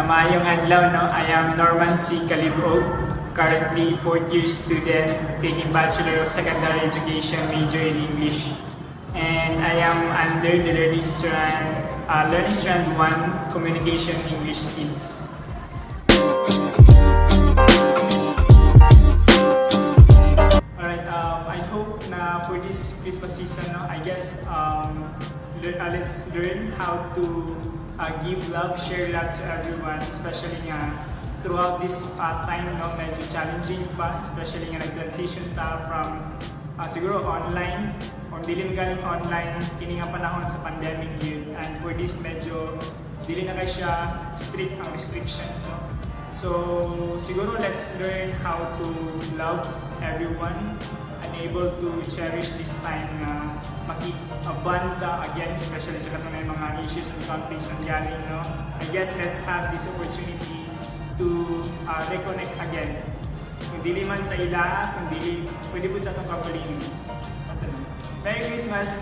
Maayong adlaw, no? I am Norman C. Calibog, currently 4th year student taking Bachelor of Secondary Education major in English. And I am under the Learning Strand 1 Communication English Skills. Alright, I hope na for this Christmas season, no, I guess let's learn how to give love, share love to everyone, especially nga throughout this time, no, medyo challenging pa, especially nga nag-transition ta from siguro online, o dili galing online, kini nga panahon sa pandemic yun, and for this medyo dili na kay siya strict ang restrictions, no. So siguro let's learn how to love everyone and able to cherish this time na makiband ka again, especially sa katong mga issues and conflicts na galing, no. I guess let's have this opportunity to reconnect again. Kung dili man sa ila, kung dili, pwede po sa itong kapaligid. Merry Christmas!